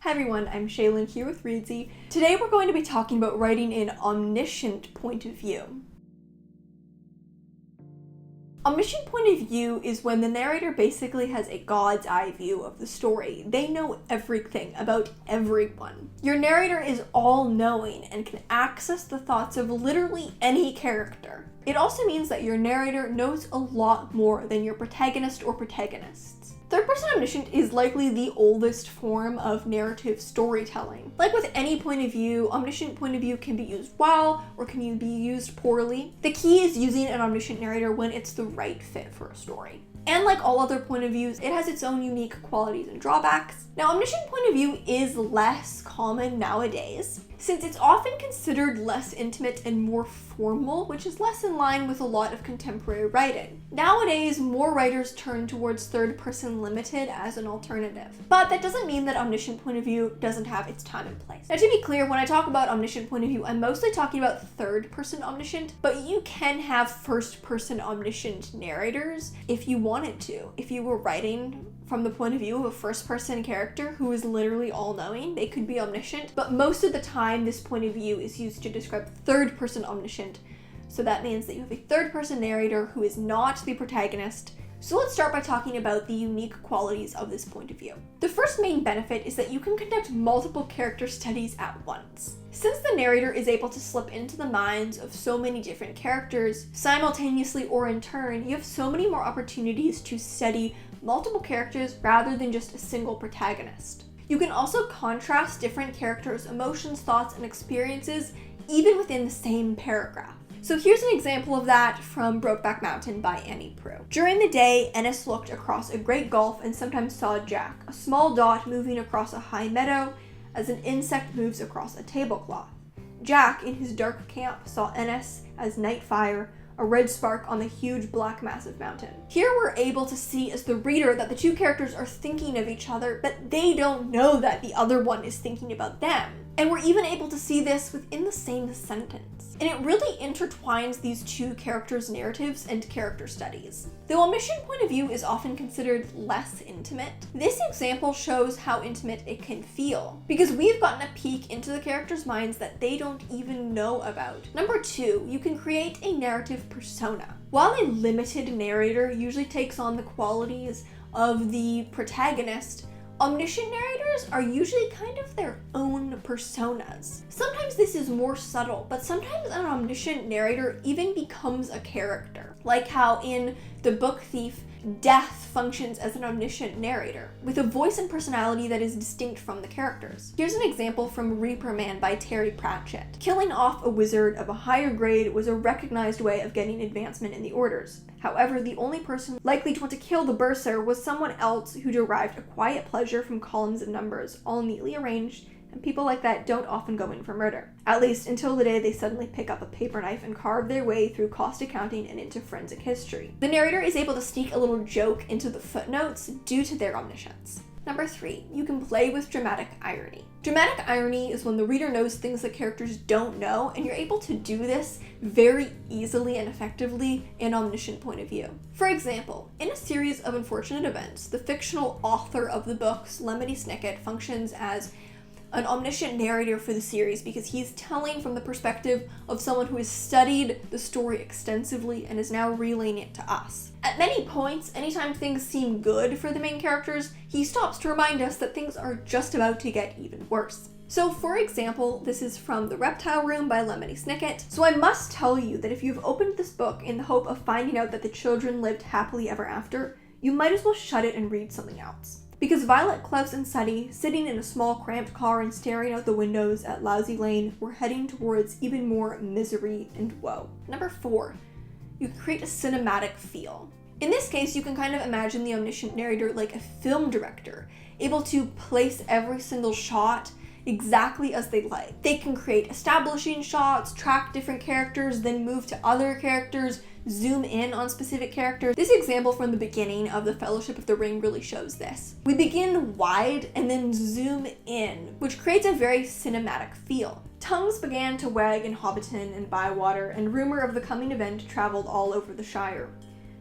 Hi everyone, I'm Shaylin here with Reedsy. Today we're going to be talking about writing an omniscient point of view. Omniscient point of view is when the narrator basically has a god's eye view of the story. They know everything about everyone. Your narrator is all-knowing and can access the thoughts of literally any character. It also means that your narrator knows a lot more than your protagonist or protagonists. Third-person omniscient is likely the oldest form of narrative storytelling. Like with any point of view, omniscient point of view can be used well or can be used poorly. The key is using an omniscient narrator when it's the right fit for a story. And like all other point of views, it has its own unique qualities and drawbacks. Now, omniscient point of view is less common nowadays, since it's often considered less intimate and more formal, which is less in line with a lot of contemporary writing. Nowadays, more writers turn towards third-person limited as an alternative. But that doesn't mean that omniscient point of view doesn't have its time and place. Now, to be clear, when I talk about omniscient point of view, I'm mostly talking about third-person omniscient, but you can have first-person omniscient narrators if you wanted to. If you were writing from the point of view of a first-person character who is literally all-knowing, they could be omniscient, but most of the time this point of view is used to describe third-person omniscient, so that means that you have a third-person narrator who is not the protagonist. So let's start by talking about the unique qualities of this point of view. The first main benefit is that you can conduct multiple character studies at once. Since the narrator is able to slip into the minds of so many different characters, simultaneously or in turn, you have so many more opportunities to study multiple characters rather than just a single protagonist. You can also contrast different characters' emotions, thoughts, and experiences even within the same paragraph. So here's an example of that from Brokeback Mountain by Annie Proulx. During the day, Ennis looked across a great gulf and sometimes saw Jack, a small dot moving across a high meadow as an insect moves across a tablecloth. Jack, in his dark camp, saw Ennis as night fire, a red spark on the huge black massive mountain. Here we're able to see as the reader that the two characters are thinking of each other, but they don't know that the other one is thinking about them. And we're even able to see this within the same sentence. And it really intertwines these two characters' narratives and character studies. Though omniscient point of view is often considered less intimate, this example shows how intimate it can feel, because we've gotten a peek into the characters' minds that they don't even know about. Number 2, you can create a narrative persona. While a limited narrator usually takes on the qualities of the protagonist, omniscient narrators are usually kind of their own personas. Sometimes this is more subtle, but sometimes an omniscient narrator even becomes a character. Like how in The Book Thief, Death functions as an omniscient narrator, with a voice and personality that is distinct from the characters. Here's an example from Reaper Man by Terry Pratchett. Killing off a wizard of a higher grade was a recognized way of getting advancement in the orders. However, the only person likely to want to kill the bursar was someone else who derived a quiet pleasure from columns of numbers, all neatly arranged, and people like that don't often go in for murder. At least until the day they suddenly pick up a paper knife and carve their way through cost accounting and into forensic history. The narrator is able to sneak a little joke into the footnotes due to their omniscience. Number 3, you can play with dramatic irony. Dramatic irony is when the reader knows things the characters don't know, and you're able to do this very easily and effectively in omniscient point of view. For example, in a series of unfortunate events, the fictional author of the books, Lemony Snicket, functions as an omniscient narrator for the series because he's telling from the perspective of someone who has studied the story extensively and is now relaying it to us. At many points, anytime things seem good for the main characters, he stops to remind us that things are just about to get even worse. So for example, this is from The Reptile Room by Lemony Snicket. So I must tell you that if you've opened this book in the hope of finding out that the children lived happily ever after, you might as well shut it and read something else. Because Violet, Klaus, and Sunny, sitting in a small cramped car and staring out the windows at Lousy Lane, were heading towards even more misery and woe. Number 4, you create a cinematic feel. In this case, you can kind of imagine the omniscient narrator like a film director, able to place every single shot exactly as they like. They can create establishing shots, track different characters, then move to other characters, zoom in on specific characters. This example from the beginning of The Fellowship of the Ring really shows this. We begin wide and then zoom in, which creates a very cinematic feel. Tongues began to wag in Hobbiton and Bywater, and rumor of the coming event traveled all over the Shire.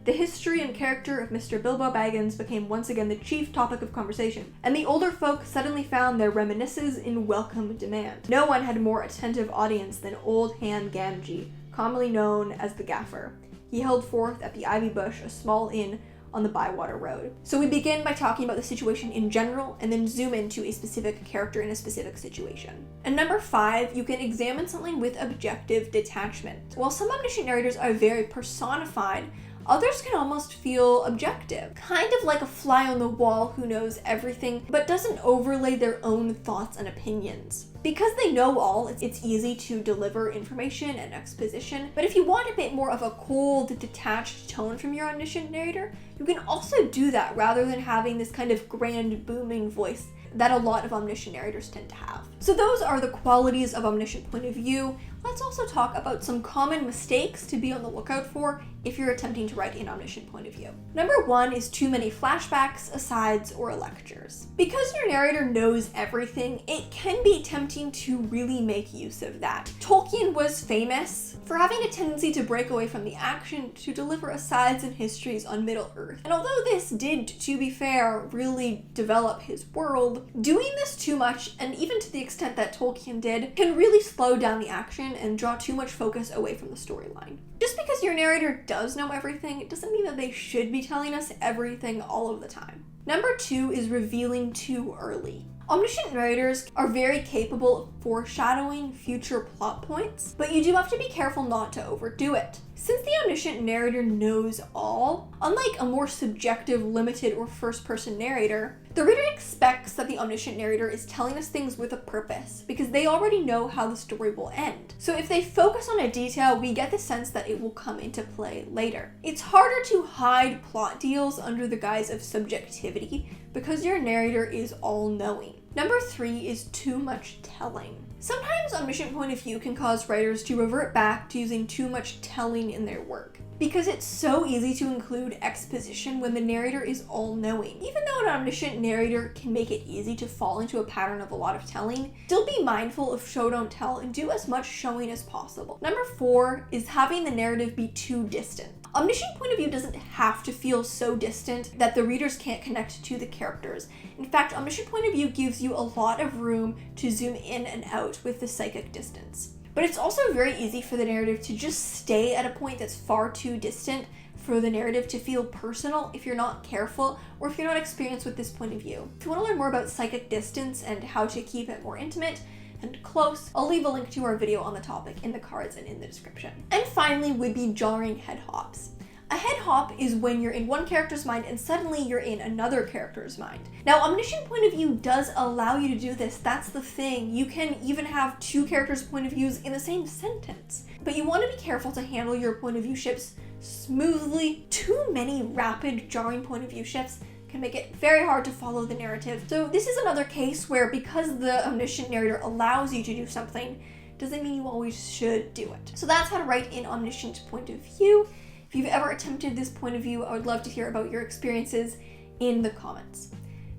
The history and character of Mr. Bilbo Baggins became once again the chief topic of conversation, and the older folk suddenly found their reminiscences in welcome demand. No one had a more attentive audience than Old Han Gamgee, commonly known as the Gaffer. He held forth at the Ivy Bush, a small inn on the Bywater Road. So we begin by talking about the situation in general, and then zoom into a specific character in a specific situation. And number 5, you can examine something with objective detachment. While some omniscient narrators are very personified, others can almost feel objective, kind of like a fly on the wall who knows everything but doesn't overlay their own thoughts and opinions. Because they know all, it's easy to deliver information and exposition, but if you want a bit more of a cold, detached tone from your omniscient narrator, you can also do that rather than having this kind of grand, booming voice that a lot of omniscient narrators tend to have. So those are the qualities of omniscient point of view. Let's also talk about some common mistakes to be on the lookout for if you're attempting to write an omniscient point of view. Number 1 is too many flashbacks, asides, or lectures. Because your narrator knows everything, it can be tempting to really make use of that. Tolkien was famous for having a tendency to break away from the action to deliver asides and histories on Middle-earth. And although this did, to be fair, really develop his world, doing this too much, and even to the extent that Tolkien did, can really slow down the action and draw too much focus away from the storyline. Just because your narrator does know everything, it doesn't mean that they should be telling us everything all of the time. Number 2 is revealing too early. Omniscient narrators are very capable of foreshadowing future plot points, but you do have to be careful not to overdo it. Since the omniscient narrator knows all, unlike a more subjective, limited, or first-person narrator, the reader expects that the omniscient narrator is telling us things with a purpose, because they already know how the story will end. So if they focus on a detail, we get the sense that it will come into play later. It's harder to hide plot deals under the guise of subjectivity, because your narrator is all-knowing. Number 3 is too much telling. Sometimes omniscient point of view can cause writers to revert back to using too much telling in their work, because it's so easy to include exposition when the narrator is all-knowing. Even though an omniscient narrator can make it easy to fall into a pattern of a lot of telling, still be mindful of show don't tell and do as much showing as possible. Number 4 is having the narrative be too distant. Omniscient point of view doesn't have to feel so distant that the readers can't connect to the characters. In fact, omniscient point of view gives you a lot of room to zoom in and out with the psychic distance. But it's also very easy for the narrative to just stay at a point that's far too distant for the narrative to feel personal if you're not careful or if you're not experienced with this point of view. If you want to learn more about psychic distance and how to keep it more intimate and close, I'll leave a link to our video on the topic in the cards and in the description. And finally would be jarring head hops. A head hop is when you're in one character's mind and suddenly you're in another character's mind. Now, omniscient point of view does allow you to do this. That's the thing. You can even have two characters' point of views in the same sentence. But you want to be careful to handle your point of view shifts smoothly. Too many rapid, jarring point of view shifts can make it very hard to follow the narrative. So this is another case where because the omniscient narrator allows you to do something, doesn't mean you always should do it. So that's how to write an omniscient point of view. If you've ever attempted this point of view, I would love to hear about your experiences in the comments.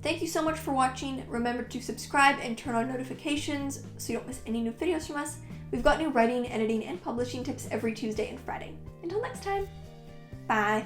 Thank you so much for watching. Remember to subscribe and turn on notifications so you don't miss any new videos from us. We've got new writing, editing, and publishing tips every Tuesday and Friday. Until next time, bye.